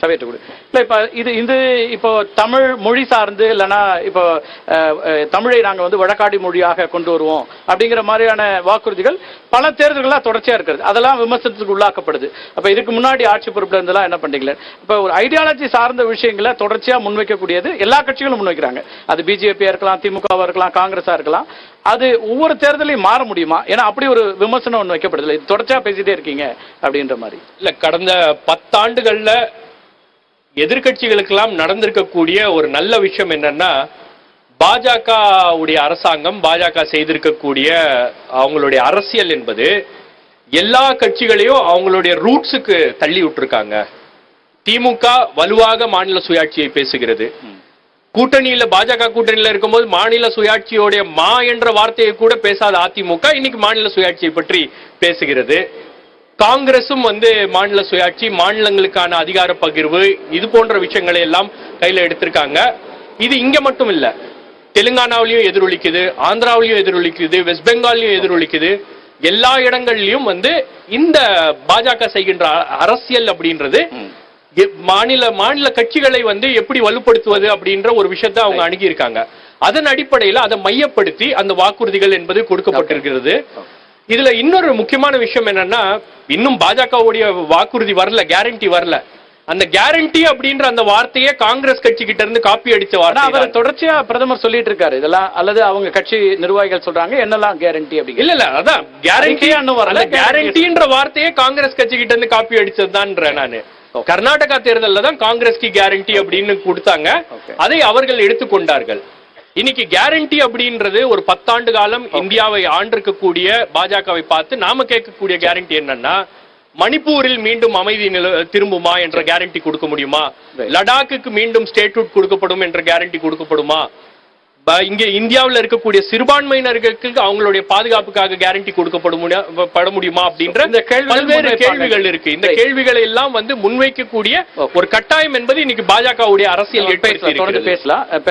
சபையிட்டு கொடு இல்லை. இப்போ இது இப்போ தமிழ் மொழி சார்ந்து இல்லைன்னா இப்போ தமிழை நாங்கள் வந்து வழக்காடி மொழியாக கொண்டு வருவோம் அப்படிங்கிற மாதிரியான வாக்குறுதிகள் பல தேர்தல்களாக தொடர்ச்சியாக இருக்கிறது. அதெல்லாம் விமர்சனத்துக்கு உள்ளாக்கப்படுது. அப்போ இதுக்கு முன்னாடி ஆட்சி பொறுப்பில் இருந்தெல்லாம் என்ன பண்ணுறீங்களே, இப்போ ஒரு ஐடியாலஜி சார்ந்த விஷயங்களை தொடர்ச்சியாக முன்வைக்கக்கூடியது எல்லா கட்சிகளும் முன்வைக்கிறாங்க. அது பிஜேபியாக இருக்கலாம், திமுகவாக இருக்கலாம், காங்கிரஸாக இருக்கலாம். அது ஒவ்வொரு தேர்தலையும் மாற முடியுமா? ஏன்னா அப்படி ஒரு விமர்சனம் ஒன்று வைக்கப்படுது. இது தொடர்ச்சியாக பேசிட்டே இருக்கீங்க அப்படின்ற மாதிரி. இல்லை, கடந்த 10 ஆண்டுகள்ல எதிர்கட்சிகளுக்கெல்லாம் நடந்திருக்கக்கூடிய ஒரு நல்ல விஷயம் என்னன்னா, பாஜகவுடைய அரசாங்கம், பாஜக செய்திருக்கக்கூடிய அவங்களுடைய அரசியல் என்பது எல்லா கட்சிகளையும் அவங்களுடைய ரூட்ஸுக்கு தள்ளி விட்டுருக்காங்க. திமுக வலுவாக மாநில சுயாட்சியை பேசுகிறது. கூட்டணியில பாஜக கூட்டணியில இருக்கும்போது மாநில சுயாட்சியோடைய மா என்ற வார்த்தையை கூட பேசாத அதிமுக இன்னைக்கு மாநில சுயாட்சியை பற்றி பேசுகிறது. காங்கிரசும் மாநில சுயாட்சி, மாநிலங்களுக்கான அதிகார பகிர்வு, இது போன்ற விஷயங்களை எல்லாம் கையில எடுத்திருக்காங்க. இது இங்க மட்டும் இல்ல, தெலுங்கானாவிலையும் எதிரொலிக்குது, ஆந்திராவிலையும் எதிரொலிக்குது, வெஸ்ட் பெங்காலையும் எதிரொலிக்குது. எல்லா இடங்கள்லயும் இந்த பாஜக செய்கின்ற அரசியல் அப்படின்றது மாநில கட்சிகளை எப்படி வலுப்படுத்துவது அப்படின்ற ஒரு விஷயத்தை அவங்க அணுகி இருக்காங்க. அதன் அடிப்படையில் அதை மையப்படுத்தி அந்த வாக்குறுதிகள் என்பது கொடுக்கப்பட்டிருக்கிறது. இதுல இன்னொரு முக்கியமான விஷயம் என்னன்னா, இன்னும் பாஜகவுடைய வாக்குறுதி வரல, கேரண்டி வரல. அந்த கேரண்டி அப்படின்ற அந்த வார்த்தையை காங்கிரஸ் கட்சி கிட்ட இருந்து காப்பி அடிச்ச வார்த்தை. அவர் தொடர்ச்சியா பிரதமர் சொல்லிட்டு இருக்காரு இதெல்லாம், அல்லது அவங்க கட்சி நிர்வாகிகள் சொல்றாங்க என்னெல்லாம் கேரண்டி அப்படி. இல்ல அதான் கேரண்டின்ற வார்த்தையை காங்கிரஸ் கட்சி கிட்ட இருந்து காப்பி அடிச்சதுதான் நானு. கர்நாடகா தேர்தலில் தான் காங்கிரஸ்க்கு கேரண்டி அப்படின்னு கொடுத்தாங்க, அதை அவர்கள் எடுத்துக்கொண்டார்கள். இன்னைக்கு கேரண்டி அப்படின்றது ஒரு 10 ஆண்டு காலம் இந்தியாவை ஆண்டிருக்கக்கூடிய பாஜகவை பார்த்து நாம கேட்கக்கூடிய கேரண்டி என்னன்னா, மணிப்பூரில் மீண்டும் அமைதி திரும்புமா என்ற கேரண்டி கொடுக்க முடியுமா? லடாக்குக்கு மீண்டும் ஸ்டேட்ஹுட் கொடுக்கப்படும் என்ற கேரண்டி கொடுக்கப்படுமா? இங்க இந்தியாவில் இருக்கக்கூடிய சிறுபான்மையினர்களுக்கு அவங்களுடைய பாதுகாப்புக்காக கேரண்டி கொடுக்கப்பட முடியுமா அப்படின்ற பல்வேறு கேள்விகள் இருக்கு. இந்த கேள்விகளை எல்லாம் முன்வைக்கக்கூடிய ஒரு கட்டாயம் என்பது இன்னைக்கு பாஜகவுடைய அரசியல் பேசலாம்.